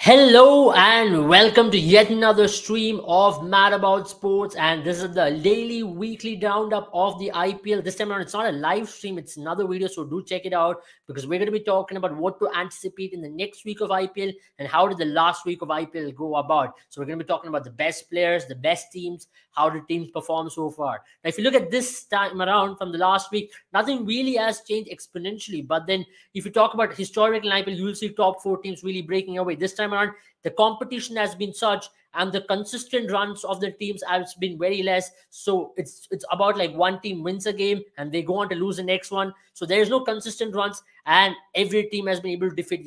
Hello and welcome to yet another stream of Mad About Sports, and this is the daily weekly roundup of the IPL. This time around it's not a live stream, it's another video, so do check it out because we're going to be talking about what to anticipate in the next week of IPL and how did the last week of IPL go about. So we're going to be talking about the best players, the best teams, how did teams perform so far. Now if you look at this time around from the last week, nothing really has changed exponentially, but then if you talk about historical IPL, you'll see top four teams really breaking away. This time around, the competition has been such and the consistent runs of the teams has been very less. So it's about like one team wins a game and they go on to lose the next one. So there is no consistent runs and every team has been able to defeat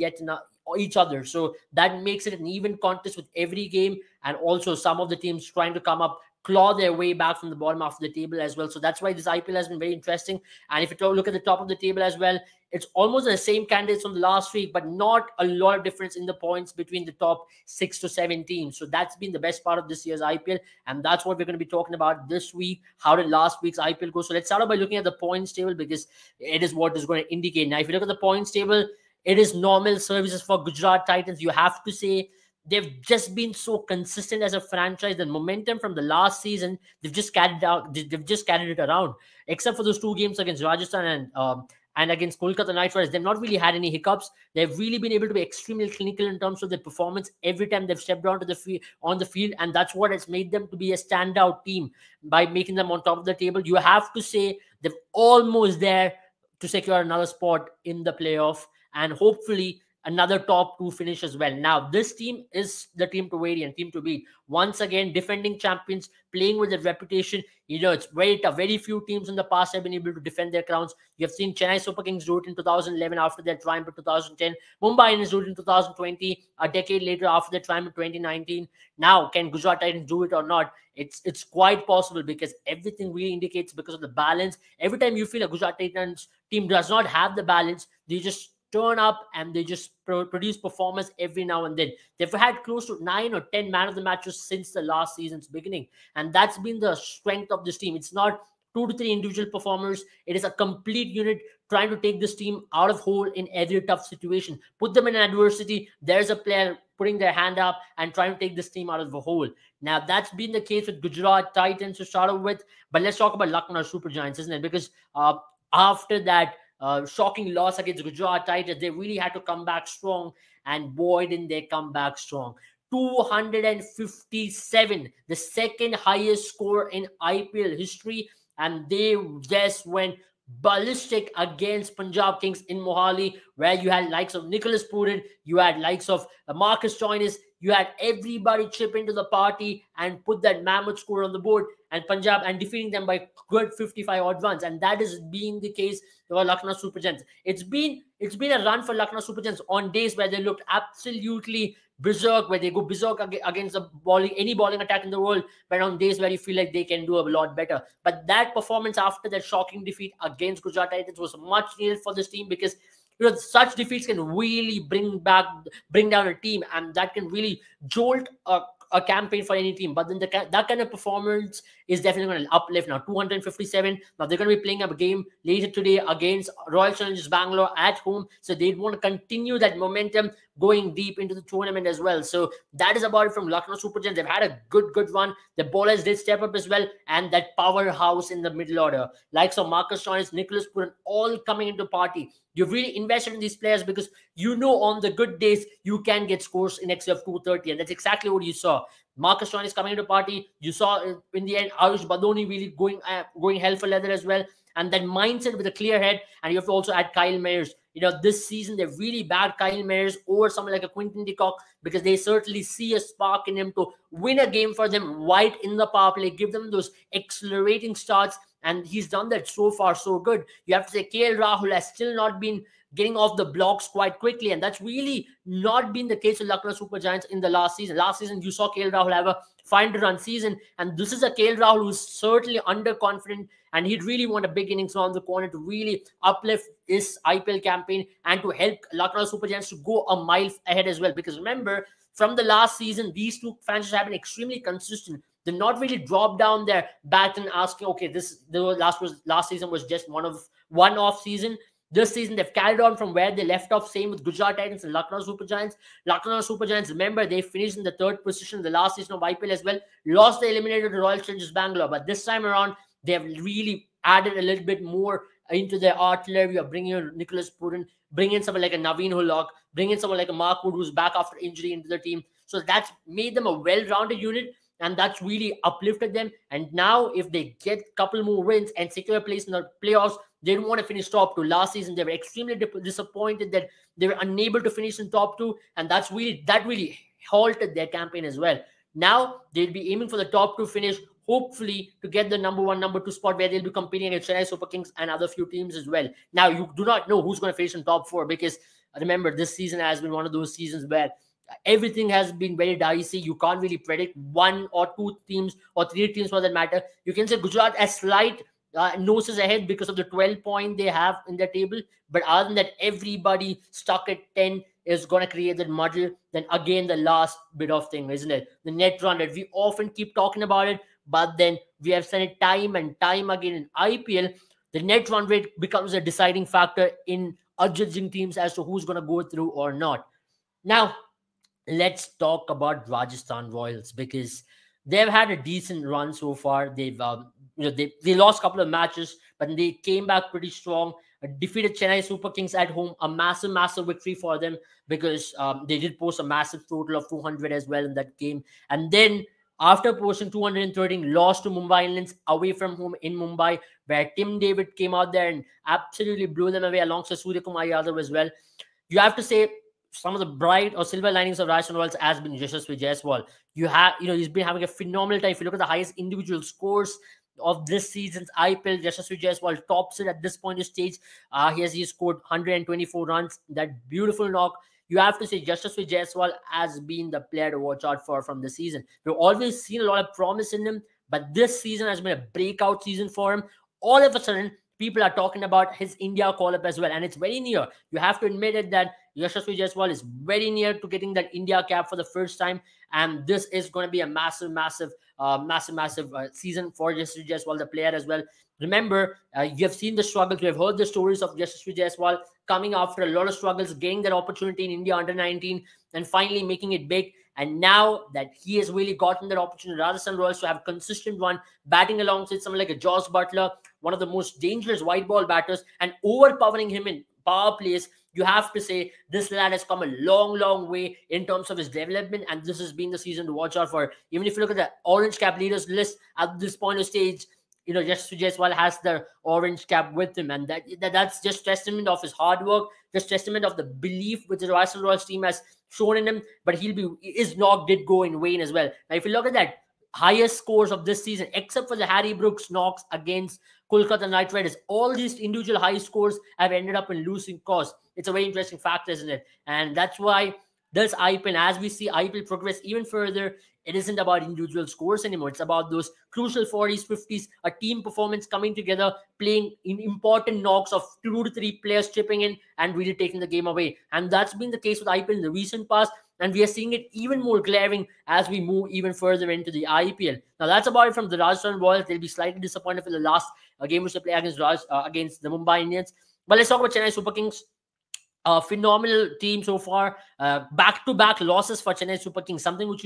each other. So that makes it an even contest with every game, and also some of the teams trying to come up, claw their way back from the bottom of the table as well. So that's why this IPL has been very interesting. And if you look at the top of the table as well, it's almost the same candidates from the last week, but not a lot of difference in the points between the top 6 to 7 teams. So that's been the best part of this year's IPL, and that's what we're going to be talking about this week. How did last week's IPL go? So let's start off by looking at the points table because it is what is going to indicate. Now, if you look at the points table, it is normal services for Gujarat Titans. You have to say they've just been so consistent as a franchise. The momentum from the last season, they've just carried out. They've just carried it around, except for those two games against Rajasthan and against Kolkata Knight Riders. They've not really had any hiccups. They've really been able to be extremely clinical in terms of their performance every time they've stepped onto the field, and that's what has made them to be a standout team by making them on top of the table. You have to say they're almost there to secure another spot in the playoff and hopefully another top 2 finish as well. Now, this team is the team to vary and team to beat. Once again, defending champions, playing with their reputation. It's very tough. Very few teams in the past have been able to defend their crowns. You have seen Chennai Super Kings do it in 2011 after their triumph in 2010. Mumbai Indians do it in 2020, a decade later after their triumph in 2019. Now, can Gujarat Titans do it or not? It's quite possible because everything really indicates because of the balance. Every time you feel a Gujarat Titans team does not have the balance, they just turn up and they just produce performance every now and then. They've had close to 9 or 10 man of the matches since the last season's beginning, and that's been the strength of this team. It's not 2 to 3 individual performers. It is a complete unit trying to take this team out of hole in every tough situation. Put them in adversity, there's a player putting their hand up and trying to take this team out of the hole. Now, that's been the case with Gujarat Titans to start off with, but let's talk about Lucknow Super Giants, isn't it? Because after that shocking loss against Gujarat Titans, they really had to come back strong, and boy, didn't they come back strong. 257, the second highest score in IPL history, and they just went ballistic against Punjab Kings in Mohali, where you had likes of Nicholas Pooran, you had likes of Marcus Stoinis, you had everybody chip into the party and put that mammoth score on the board, and Punjab and defeating them by good 55 odd runs, and that is being the case for Lucknow Super Giants. It's been a run for Lucknow Super Giants on days where they looked absolutely berserk, where they go berserk against any bowling attack in the world, but on days where you feel like they can do a lot better. But that performance after that shocking defeat against Gujarat Titans was much needed for this team because such defeats can really bring down a team, and that can really jolt a campaign for any team. But then that kind of performance is definitely going to uplift. Now 257. Now they're going to be playing a game later today against Royal Challengers Bangalore at home, so they want to continue that momentum going deep into the tournament as well. So that is about it from Lucknow Super Giants. They've had a good run. The bowlers did step up as well, and that powerhouse in the middle order, likes of Marcus Stoinis, Nicholas Pooran, all coming into party. You've really invested in these players because on the good days you can get scores in excess of 230, and that's exactly what you saw. Marcus Stoinis coming into party. You saw in the end Ayush Badoni really going hell for leather as well, and that mindset with a clear head. And you have to also add Kyle Mayers. This season they've really backed Kyle Mayers over someone like a Quinton de Kock because they certainly see a spark in him to win a game for them right in the power play, give them those accelerating starts, and he's done that so far so good. You have to say KL Rahul has still not been getting off the blocks quite quickly, and that's really not been the case with Lucknow Super Giants in the last season. Last season, you saw KL Rahul have a 500-run season, and this is a KL Rahul who's certainly underconfident, and he'd really want a big innings around the corner to really uplift his IPL campaign and to help Lucknow Super Giants to go a mile ahead as well. Because remember, from the last season, these two franchises have been extremely consistent. They're not really dropped down their bat and asking, okay, the last season was just one-off season. This season, they've carried on from where they left off. Same with Gujarat Titans and Lucknow Super Giants. Lucknow Super Giants, remember, they finished in the third position in the last season of IPL as well. Lost the eliminator to Royal Challengers Bangalore. But this time around, they have really added a little bit more into their artillery of bringing in Nicholas Puran, bring in someone like a Naveen Hulok, bring in someone like a Mark Wood who's back after injury into the team. So that's made them a well-rounded unit, and that's really uplifted them. And now, if they get a couple more wins and secure a place in the playoffs, they don't want to finish top two. Last season, they were extremely disappointed that they were unable to finish in top two, and that really halted their campaign as well. Now they'll be aiming for the top two finish, hopefully to get the number one, number two spot, where they'll be competing against Chennai Super Kings and other few teams as well. Now, you do not know who's going to finish in top four, because remember, this season has been one of those seasons where everything has been very dicey. You can't really predict one or two teams or three teams for that matter. You can say Gujarat as slight noses ahead because of the 12 point they have in their table. But other than that, everybody stuck at 10 is going to create that muddle. Then again, the last bit of thing, isn't it? The net run rate. We often keep talking about it, but then we have said it time and time again in IPL. The net run rate becomes a deciding factor in adjudging teams as to who's going to go through or not. Now, let's talk about Rajasthan Royals, because they've had a decent run so far. They lost a couple of matches, but they came back pretty strong. Defeated Chennai Super Kings at home, a massive victory for them, because they did post a massive total of 200 as well in that game. And then after posting 213, lost to Mumbai Indians away from home in Mumbai, where Tim David came out there and absolutely blew them away alongside Surya Kumar Yadav as well. You have to say, some of the bright or silver linings of Rajasthan Royals has been Yashasvi Jaiswal. He's been having a phenomenal time. If you look at the highest individual scores of this season's IPL, Yashasvi Jaiswal tops it at this point of stage. He scored 124 runs. That beautiful knock. You have to say Yashasvi Jaiswal has been the player to watch out for from the season. We've always seen a lot of promise in him, but this season has been a breakout season for him. All of a sudden, people are talking about his India call-up as well, and it's very near. You have to admit it that Yashasvi Jaiswal is very near to getting that India cap for the first time, and this is going to be a massive season for Yashasvi Jaiswal, the player as well. Remember, you have seen the struggles. We have heard the stories of Yashasvi Jaiswal coming after a lot of struggles, getting that opportunity in India under 19, and finally making it big. And now that he has really gotten that opportunity, Rajasthan Royals to have a consistent one, batting alongside someone like a Josh Butler, one of the most dangerous white ball batters, and overpowering him in power plays, you have to say this lad has come a long way in terms of his development, and this has been the season to watch out for. Even if you look at the orange cap leaders list at this point of stage, Yashasvi Jaiswal has the orange cap with him, and that's just testament of his hard work, just testament of the belief which the Rajasthan Royals team has shown in him. But his knock did go in vain as well. Now, if you look at that, highest scores of this season, except for the Harry Brooks knocks against Kolkata Knight Riders, all these individual high scores have ended up in losing cause. It's a very interesting fact, isn't it? And that's why this IPL, as we see IPL progress even further, it isn't about individual scores anymore. It's about those crucial 40s, 50s, a team performance coming together, playing in important knocks of 2 to 3 players chipping in and really taking the game away. And that's been the case with IPL in the recent past. And we are seeing it even more glaring as we move even further into the IPL. Now, that's about it from the Rajasthan Royals. They'll be slightly disappointed for the last game which they play against the Mumbai Indians. But let's talk about Chennai Super Kings. A phenomenal team so far. Back-to-back losses for Chennai Super Kings, something which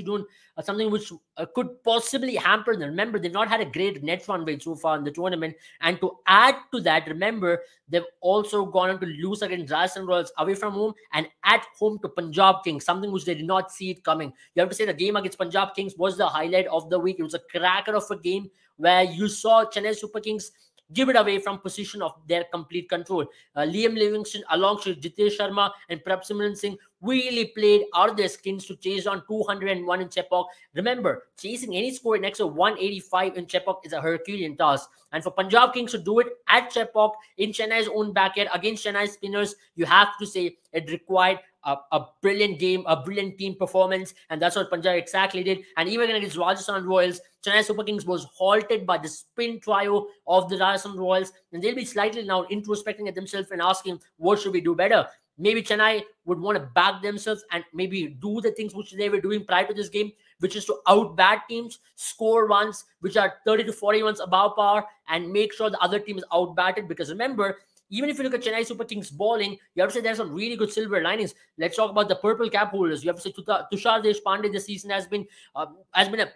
could possibly hamper them. Remember, they've not had a great net run rate so far in the tournament, and to add to that, remember, they've also gone on to lose against Rajasthan Royals away from home and at home to Punjab Kings, something which they did not see it coming. You have to say the game against Punjab Kings was the highlight of the week. It was a cracker of a game where you saw Chennai Super Kings give it away from position of their complete control. Liam Livingston alongside Jitesh Sharma and Prabhsimran Singh really played out of their skins to chase on 201 in Chepauk. Remember, chasing any score in excess of 185 in Chepauk is a Herculean task. And for Punjab Kings to do it at Chepauk in Chennai's own backyard against Chennai spinners, you have to say it required a brilliant game, a brilliant team performance, and that's what Punjab exactly did. And even against Rajasthan Royals, Chennai Super Kings was halted by the spin trio of the Rajasthan Royals, and they'll be slightly now introspecting at themselves and asking, what should we do better? Maybe Chennai would want to back themselves and maybe do the things which they were doing prior to this game, which is to out-bat teams, score runs which are 30 to 40 runs above par, and make sure the other team is out-batted. Because remember, even if you look at Chennai Super Kings bowling, you have to say there's some really good silver linings. Let's talk about the purple cap holders. You have to say Tushar Deshpande this season has been a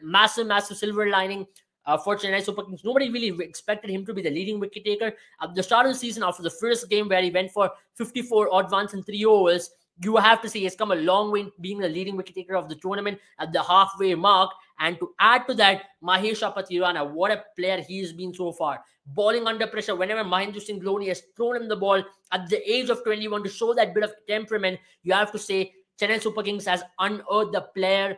massive silver lining. For Chennai Super Kings, nobody really expected him to be the leading wicket taker. At the start of the season, after the first game where he went for 54 odd runs in 3 overs, you have to say he's come a long way being the leading wicket taker of the tournament at the halfway mark. And to add to that, Mahesha Patirana, what a player he has been so far. Bowling under pressure, whenever Mahendra Singh Dhoni has thrown him the ball at the age of 21 to show that bit of temperament, you have to say Chennai Super Kings has unearthed a player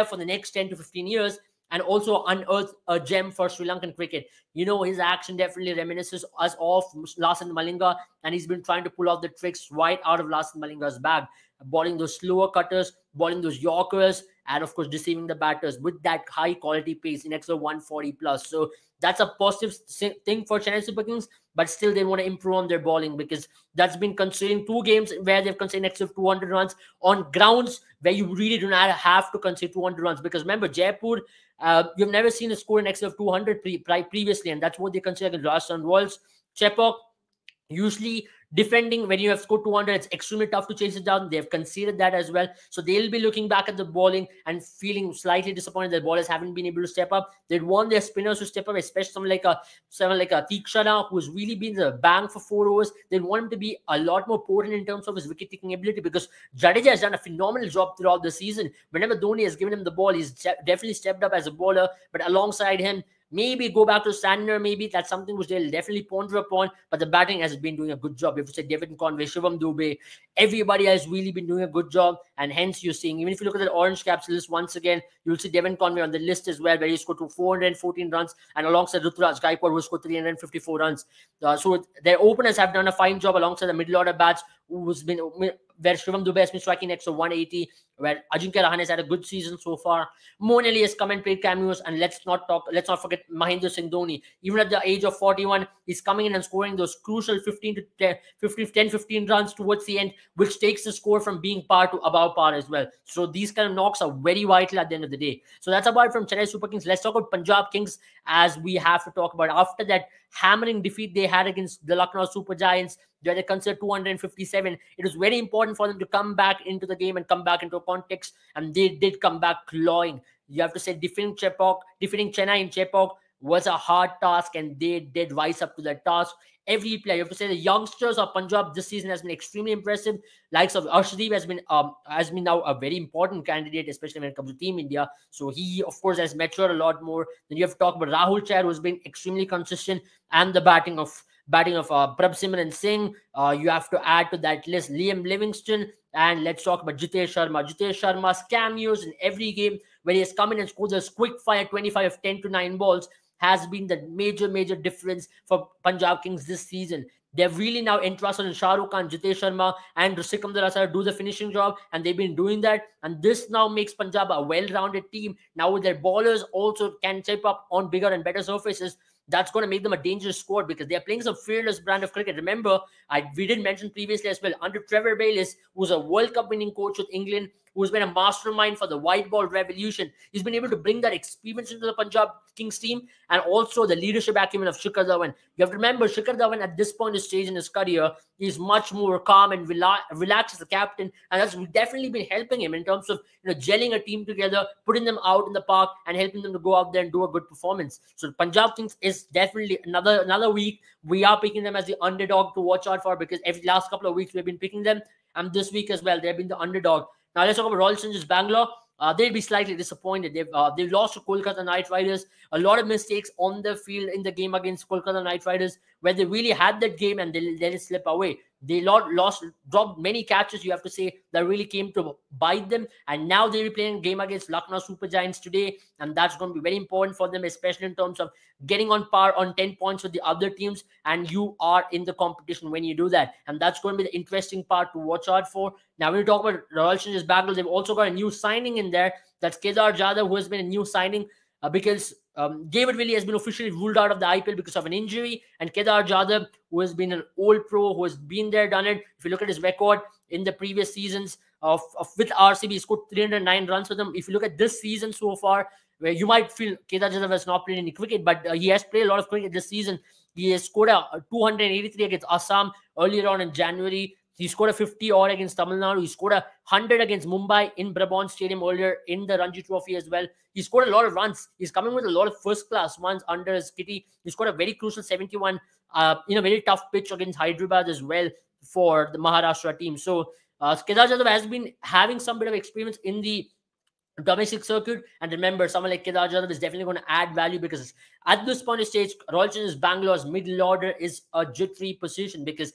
for the next 10 to 15 years, and also unearthed a gem for Sri Lankan cricket. You know, his action definitely reminisces us of Lasan Malinga, and he's been trying to pull off the tricks right out of Lasan Malinga's bag. Bowling those slower cutters, bowling those Yorkers, and of course deceiving the batters with that high quality pace in excess of 140 plus. So that's a positive thing for Chennai Super Kings, but still they want to improve on their bowling, because that's been considering 2 games where they've conceded excess of 200 runs on grounds where you really do not have to concede 200 runs. Because remember, Jaipur, you've never seen a score in excess of 200 previously, and that's what they consider against Rajasthan Royals. Chepauk, usually defending when you have scored 200, it's extremely tough to chase it down. They've conceded that as well. So they'll be looking back at the bowling and feeling slightly disappointed that bowlers haven't been able to step up. They'd want their spinners to step up, especially someone like a Tikshana, who's really been the bang for 4 overs. They'd want him to be a lot more potent in terms of his wicket-taking ability, because Jadeja has done a phenomenal job throughout the season. Whenever Dhoni has given him the ball, he's definitely stepped up as a bowler. But alongside him, maybe go back to Sandner. Maybe that's something which they'll definitely ponder upon. But the batting has been doing a good job. If you say David Conway, Shivam Dubey, everybody has really been doing a good job. And hence you're seeing, even if you look at the orange caps list once again, you'll see Devon Conway on the list as well, where he scored 414 runs, and alongside Ruturaj Gaikwad, who scored 354 runs. So their openers have done a fine job alongside the middle order bats, where Shivam Dubey has been striking next to 180, where Ajinkya Rahane has had a good season so far. Moeen Ali has come and played cameos, and let's not forget Mahendra Singh Dhoni. Even at the age of 41, he's coming in and scoring those crucial 15 runs towards the end, which takes the score from being par to above par as well. So these kind of knocks are very vital at the end of the day. So that's about it from Chennai Super Kings. Let's talk about Punjab Kings, as we have to talk about after that hammering defeat they had against the Lucknow Super Giants, where they considered 257. It was very important for them to come back into the game and come back into a context, and they did come back clawing. You have to say defeating Chennai in Chepauk was a hard task, and they did rise up to that task. Every player, you have to say the youngsters of Punjab this season has been extremely impressive. Likes of Arshdeep has been now a very important candidate, especially when it comes to Team India. So he, of course, has matured a lot more. Then you have to talk about Rahul Chahar, who's been extremely consistent, and the batting of Prabhsimran Singh. You have to add to that list Liam Livingston, and let's talk about Jitesh Sharma. Jitesh Sharma's cameos in every game where he has come in and scored those quick fire 25 of 10 to 9 balls has been the major difference for Punjab Kings this season. They've really now entrusted in Shah Rukh Khan, Jitesh Sharma, and Sikandar Asar do the finishing job, and they've been doing that. And this now makes Punjab a well-rounded team. Now with their bowlers also can chip up on bigger and better surfaces, that's going to make them a dangerous squad, because they are playing some fearless brand of cricket. Remember, we did mention previously as well, under Trevor Bayliss, who's a World Cup winning coach with England, who's been a mastermind for the white ball revolution. He's been able to bring that experience into the Punjab Kings team, and also the leadership acumen of Shikhar Dhawan. You have to remember, Shikhar Dhawan at this point of stage in his career is much more calm and relaxed as a captain, and that's definitely been helping him in terms of gelling a team together, putting them out in the park, and helping them to go out there and do a good performance. So Punjab Kings is definitely another week. We are picking them as the underdog to watch out for, because every last couple of weeks we've been picking them, and this week as well they've been the underdog. Now let's talk about Royal Challengers Bangalore. They'll be slightly disappointed. They've lost to Kolkata Knight Riders. A lot of mistakes on the field in the game against Kolkata Knight Riders, where they really had that game and they let it slip away. They dropped many catches, you have to say, that really came to bite them. And now they'll be playing a game against Lucknow Super Giants today, and that's going to be very important for them, especially in terms of getting on par on 10 points with the other teams, and you are in the competition when you do that. And that's going to be the interesting part to watch out for. Now, when we talk about Royal Challengers Bangalore, they've also got a new signing in there. That's Kedar Jadhav, who has been a new signing because David Willey has been officially ruled out of the IPL because of an injury, and Kedar Jadhav, who has been an old pro, who has been there, done it. If you look at his record in the previous seasons with RCB, he scored 309 runs with them. If you look at this season so far, where you might feel Kedar Jadhav has not played any cricket, but he has played a lot of cricket this season. He has scored a 283 against Assam earlier on in January. He scored a 50 odd against Tamil Nadu. He scored a 100 against Mumbai in Brabant Stadium earlier in the Ranji Trophy as well. He scored a lot of runs. He's coming with a lot of first-class ones under his kitty. He scored a very crucial 71 in a very tough pitch against Hyderabad as well for the Maharashtra team. So Kedar Jadhav has been having some bit of experience in the domestic circuit. And remember, someone like Kedar Jadhav is definitely going to add value, because at this point of stage, Royal Challengers Bangalore's middle order is a jittery position, because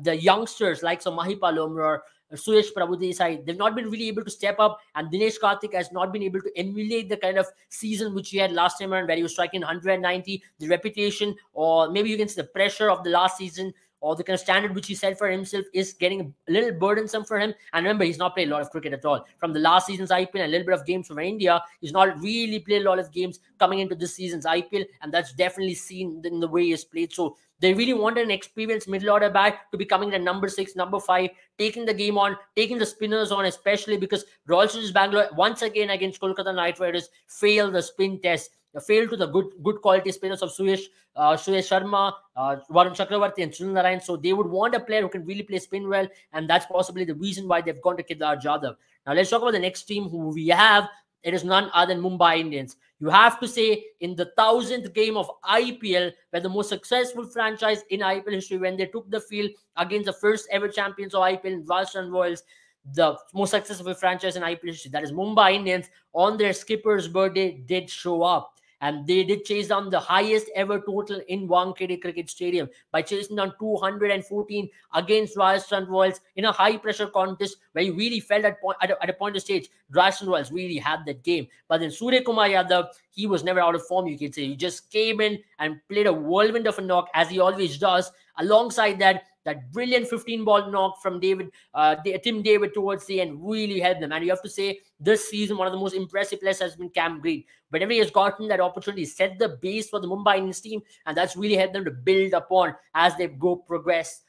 the youngsters like Mahipal Lomra or Suresh Prabhu Desai, they've not been really able to step up, and Dinesh Karthik has not been able to emulate the kind of season which he had last time around, where he was striking 190. The reputation, or maybe you can say the pressure of the last season, or the kind of standard which he set for himself, is getting a little burdensome for him. And remember, he's not played a lot of cricket at all. From the last season's IPL and a little bit of games from India, he's not really played a lot of games coming into this season's IPL, and that's definitely seen in the way he's played. So they really wanted an experienced middle order bat to be coming at number 6, number 5, taking the game on, taking the spinners on, especially because Royal Challengers Bangalore, once again against Kolkata Knight Riders, failed the spin test. Failed to the good quality spinners of Suresh Sharma, Varun Chakravarti, and Sunil Narayan. So they would want a player who can really play spin well, and that's possibly the reason why they've gone to Kedar Jadhav. Now let's talk about the next team who we have. It is none other than Mumbai Indians. You have to say, in the 1000th game of IPL, where the most successful franchise in IPL history, when they took the field against the first ever champions of IPL in Rajasthan Royals, the most successful franchise in IPL history, that is Mumbai Indians, on their skipper's birthday, did show up. And they did chase down the highest ever total in Wankhede Cricket Stadium by chasing down 214 against Rajasthan Royals in a high-pressure contest where you really felt at a point of stage Rajasthan Royals really had that game. But then Surya Kumar Yadav, he was never out of form, you could say. He just came in and played a whirlwind of a knock, as he always does. Alongside that brilliant 15-ball knock from Tim David towards the end really helped them. And you have to say, this season, one of the most impressive players has been Cam Green. Whenever he has gotten that opportunity, set the base for the Mumbai Indians team, and that's really helped them to build upon as they progress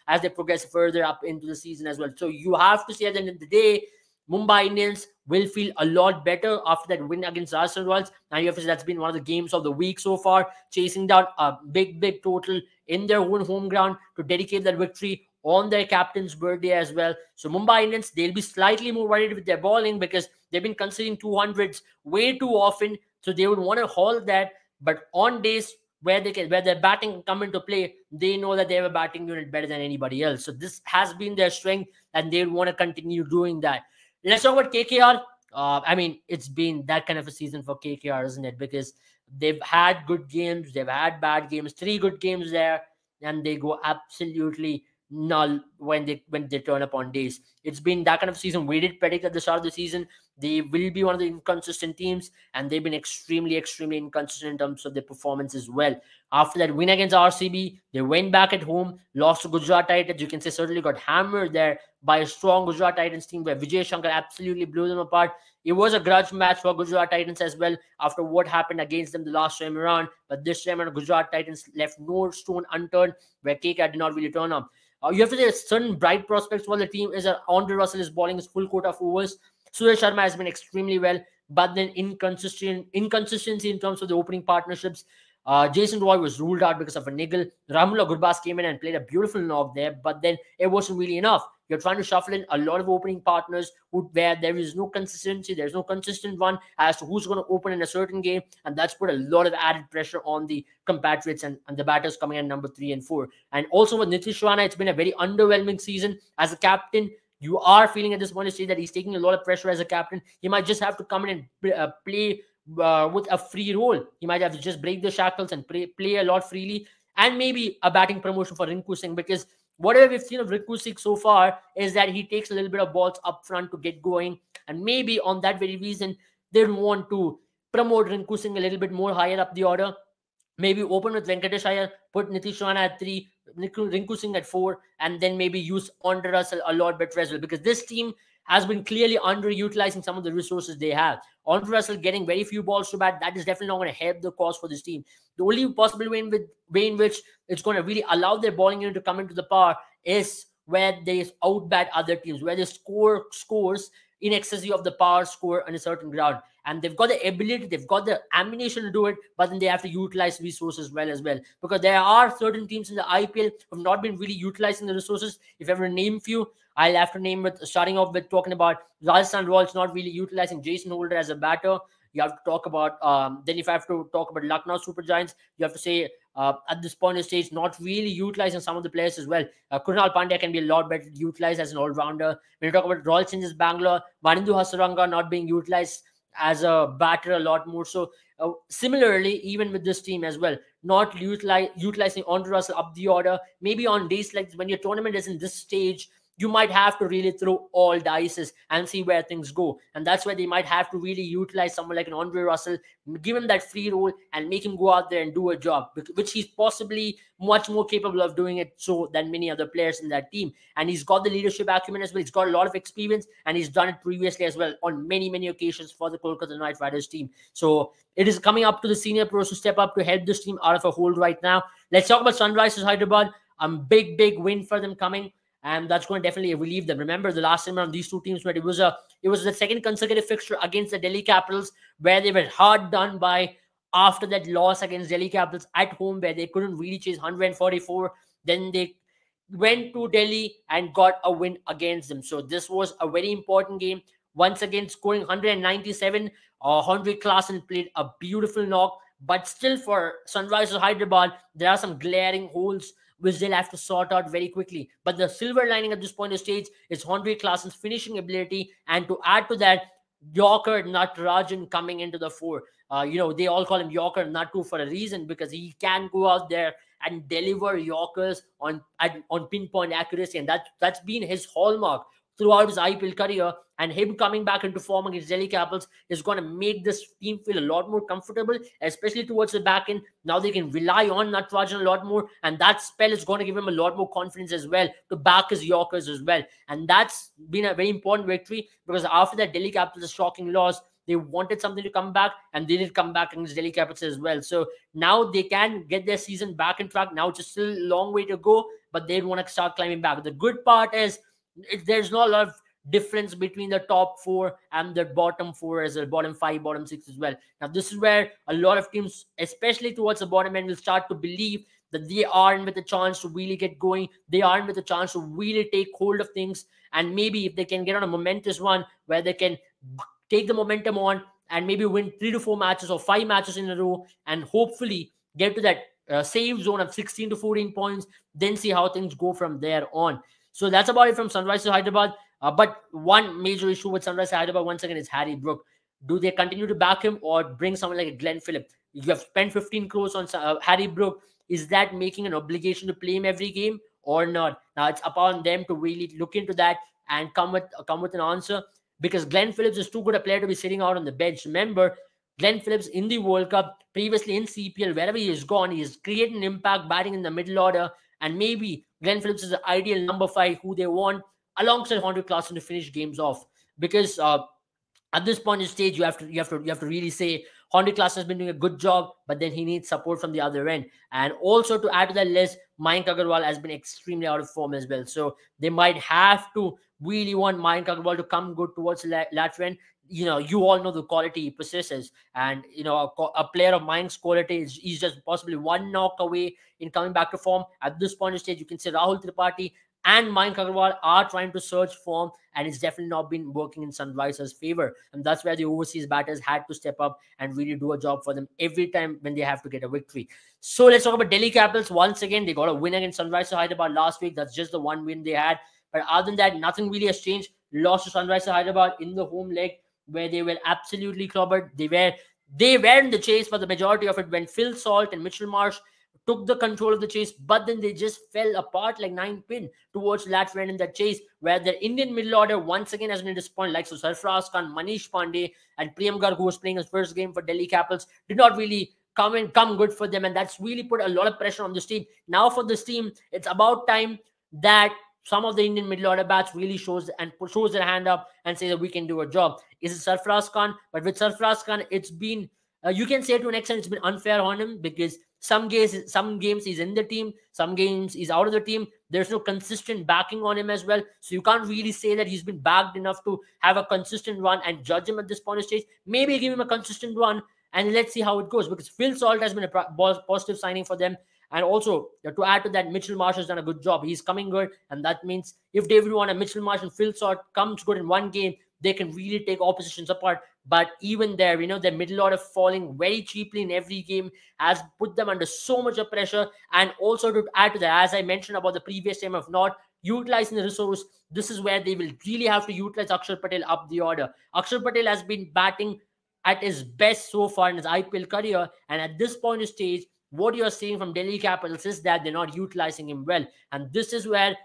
further up into the season as well. So you have to say, at the end of the day, Mumbai Indians will feel a lot better after that win against Rajasthan Royals. And you have to say, that's been one of the games of the week so far, chasing down a big total in their own home ground to dedicate that victory on their captain's birthday as well. So Mumbai Indians, they'll be slightly more worried with their bowling, because they've been conceding 200s way too often. So they would want to hold that. But on days where their batting come into play, they know that they have a batting unit better than anybody else. So this has been their strength, and they want to continue doing that. Let's talk about KKR. I mean, it's been that kind of a season for KKR, isn't it? Because they've had good games, they've had bad games, 3 good games there, and they go absolutely null when they turn up on days. It's been that kind of season. We did predict at the start of the season they will be one of the inconsistent teams, and they've been extremely inconsistent in terms of their performance as well. After that win against RCB, they went back at home, lost to Gujarat Titans. You can say certainly got hammered there by a strong Gujarat Titans team where Vijay Shankar absolutely blew them apart. It was a grudge match for Gujarat Titans as well after what happened against them the last time around. But this time around, Gujarat Titans left no stone unturned where KKR did not really turn up. You have to say certain bright prospects for the team is that Andre Russell is bowling his full quota of overs. Suresh Sharma has been extremely well, but then inconsistency in terms of the opening partnerships. Jason Roy was ruled out because of a niggle. Rahul Gurbaz came in and played a beautiful knock there, but then it wasn't really enough. You're trying to shuffle in a lot of opening partners where there is no consistency. There's no consistent one as to who's going to open in a certain game, and that's put a lot of added pressure on the compatriots and the batters coming in number 3 and 4. And also with Nitish Rana, it's been a very underwhelming season as a captain. You are feeling at this point to say that he's taking a lot of pressure as a captain. He might just have to come in and play with a free role. He might have to just break the shackles and play a lot freely, and maybe a batting promotion for Rinku Singh, because whatever we've seen of Rinku Singh so far is that he takes a little bit of balls up front to get going, and maybe on that very reason they want to promote Rinku Singh a little bit more higher up the order. Maybe open with Venkatesh Iyer, put Nitish Rana at 3, Rinku Singh at 4, and then maybe use Andre Russell a lot better as well, because this team has been clearly underutilizing some of the resources they have. Andre Russell getting very few balls to bat, that is definitely not going to help the cause for this team. The only possible way in which it's going to really allow their bowling unit to come into the power is where they outbat other teams, where they score scores in excess of the power score on a certain ground. And they've got the ability, they've got the ammunition to do it, but then they have to utilize resources well as well. Because there are certain teams in the IPL who have not been really utilizing the resources. If I ever name few, I'll have to name with starting off with talking about Rajasthan Royals not really utilizing Jason Holder as a batter. You have to talk about then if I have to talk about Lucknow Super Giants, you have to say at this point of stage not really utilizing some of the players as well. Krunal Pandya can be a lot better utilized as an all-rounder. When you talk about Royal Challengers Bangalore, Manindu Hasaranga not being utilized as a batter a lot more. So similarly, even with this team as well, not utilizing Andre Russell up the order. Maybe on days like when your tournament is in this stage, you might have to really throw all dices and see where things go. And that's why they might have to really utilize someone like an Andre Russell, give him that free role and make him go out there and do a job, which he's possibly much more capable of doing it so than many other players in that team. And he's got the leadership acumen as well. He's got a lot of experience and he's done it previously as well on many, many occasions for the Kolkata Knight Riders team. So it is coming up to the senior pros to step up to help this team out of a hole right now. Let's talk about Sunrisers Hyderabad. Big win for them coming. And that's going to definitely relieve them. Remember the last time around these two teams, it was the second consecutive fixture against the Delhi Capitals where they were hard done by after that loss against Delhi Capitals at home where they couldn't really chase 144. Then they went to Delhi and got a win against them. So this was a very important game. Once again, scoring 197. Henry Klaassen played a beautiful knock. But still for Sunrisers Hyderabad, there are some glaring holes which they'll have to sort out very quickly. But the silver lining at this point of stage is Henry Klaassen's finishing ability. And to add to that, Yorker Natarajan coming into the fore. They all call him Yorker Natu for a reason because he can go out there and deliver Yorkers on pinpoint accuracy. And that's been his hallmark throughout his IPL career, and him coming back into form against Delhi Capitals is going to make this team feel a lot more comfortable, especially towards the back end. Now they can rely on Natarajan a lot more, and that spell is going to give him a lot more confidence as well to back his Yorkers as well. And that's been a very important victory because after that Delhi Capitals' shocking loss, they wanted something to come back, and they did come back against Delhi Capitals as well. So now they can get their season back in track. Now it's still a long way to go, but they want to start climbing back. The good part is there's not a lot of difference between the top four and the bottom four as well, bottom five, bottom six as well. Now, this is where a lot of teams, especially towards the bottom end, will start to believe that they aren't with a chance to really get going. They aren't with a chance to really take hold of things. And maybe if they can get on a momentous one where they can take the momentum on and maybe win 3 to 4 matches or 5 matches in a row and hopefully get to that safe zone of 16 to 14 points, then see how things go from there on. So that's about it from Sunrisers Hyderabad. But one major issue with Sunrisers Hyderabad, once again, is Harry Brook. Do they continue to back him or bring someone like a Glenn Phillips? You have spent 15 crores on Harry Brook. Is that making an obligation to play him every game or not? Now, it's upon them to really look into that and come with an answer, because Glenn Phillips is too good a player to be sitting out on the bench. Remember, Glenn Phillips in the World Cup, previously in CPL, wherever he has gone, he has created an impact batting in the middle order. And maybe Glenn Phillips is the ideal number 5 who they want alongside Henry Klaassen to finish games off. Because at this point in stage, you have to really say Henry Klaassen has been doing a good job, but then he needs support from the other end. And also to add to that list, Mayank Agarwal has been extremely out of form as well. So they might have to really want Mayank Agarwal to come good towards the latter end. You all know the quality he possesses, and a player of Mayank's quality he's just possibly one knock away in coming back to form. At this point in stage, you can say Rahul Tripathi and Mayank Agarwal are trying to search form, and it's definitely not been working in Sunrisers' favor. And that's where the overseas batters had to step up and really do a job for them every time when they have to get a victory. So let's talk about Delhi Capitals. Once again, they got a win against Sunrisers Hyderabad last week. That's just the one win they had. But other than that, nothing really has changed. Lost to Sunrisers Hyderabad in the home leg, where they were absolutely clobbered. They were in the chase for the majority of it when Phil Salt and Mitchell Marsh took the control of the chase, but then they just fell apart like 9-pin towards latter end in that chase, where the Indian middle order once again has been disappointed, like Sarfaraz Khan, Manish Pandey, and Priyam Garg, who was playing his first game for Delhi Capitals, did not really come good for them, and that's really put a lot of pressure on this team. Now for this team, it's about time that some of the Indian middle order bats really shows their hand up and say that we can do a job. Is it Sarfaraz Khan? But with Sarfaraz Khan, it's been you can say to an extent it's been unfair on him, because some games he's in the team, some games he's out of the team. There's no consistent backing on him as well. So you can't really say that he's been backed enough to have a consistent run and judge him at this point of stage. Maybe give him a consistent run and let's see how it goes, because Phil Salt has been a positive signing for them. And also, to add to that, Mitchell Marsh has done a good job. He's coming good, and that means if David Warner, Mitchell Marsh, and Phil Salt comes good in one game, they can really take oppositions apart. But even there, their middle order falling very cheaply in every game has put them under so much of pressure. And also to add to that, as I mentioned about the previous time of not utilizing the resource, this is where they will really have to utilize Akshar Patel up the order. Akshar Patel has been batting at his best so far in his IPL career, and at this point of stage, what you're seeing from Delhi Capitals is that they're not utilizing him well. And this is where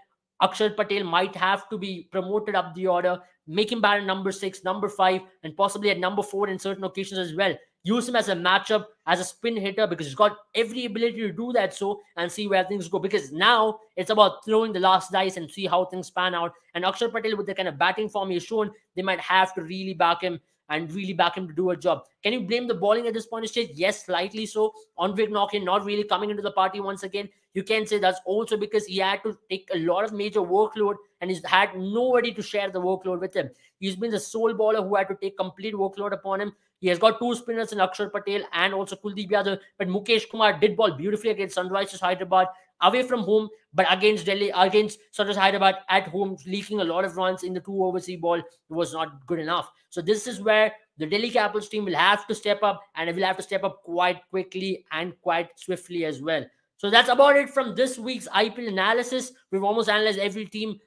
Akshar Patel might have to be promoted up the order, make him bat at number 6, number 5, and possibly at number 4 in certain occasions as well. Use him as a matchup, as a spin hitter, because he's got every ability to do that so, and see where things go. Because now it's about throwing the last dice and see how things pan out. And Akshar Patel, with the kind of batting form he's shown, they might have to really back him and really back him to do a job. Can you blame the bowling at this point of stage? Yes, slightly so. Envik Nortje not really coming into the party once again. You can say that's also because he had to take a lot of major workload and he's had nobody to share the workload with him. He's been the sole bowler who had to take complete workload upon him. He has got 2 spinners in Akshar Patel and also Kuldeep Yadav, but Mukesh Kumar did bowl beautifully against Sunrisers Hyderabad away from home, but against Sunrisers Hyderabad at home, leaking a lot of runs in the 2 overseas ball was not good enough. So this is where the Delhi Capitals team will have to step up, and it will have to step up quite quickly and quite swiftly as well. So that's about it from this week's IPL analysis. We've almost analyzed every team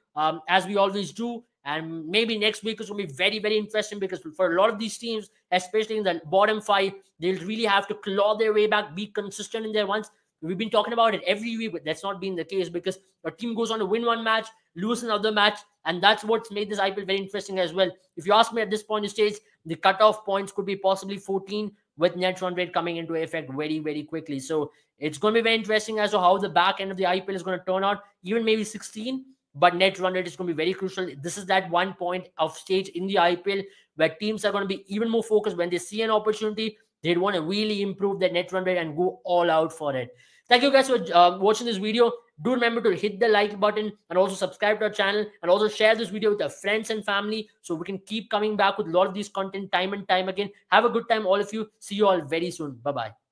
as we always do. And maybe next week is going to be very, very interesting, because for a lot of these teams, especially in the bottom 5, they'll really have to claw their way back, be consistent in their runs. We've been talking about it every week, but that's not been the case, because a team goes on to win one match, lose another match, and that's what's made this IPL very interesting as well. If you ask me at this point in stage, the cutoff points could be possibly 14, with net run rate coming into effect very, very quickly. So it's going to be very interesting as to how the back end of the IPL is going to turn out, even maybe 16. But net run rate is going to be very crucial. This is that one point of stage in the IPL where teams are going to be even more focused. When they see an opportunity, they'd want to really improve their net run rate and go all out for it. Thank you guys for watching this video. Do remember to hit the like button and also subscribe to our channel, and also share this video with your friends and family so we can keep coming back with a lot of these content time and time again. Have a good time, all of you. See you all very soon. Bye-bye.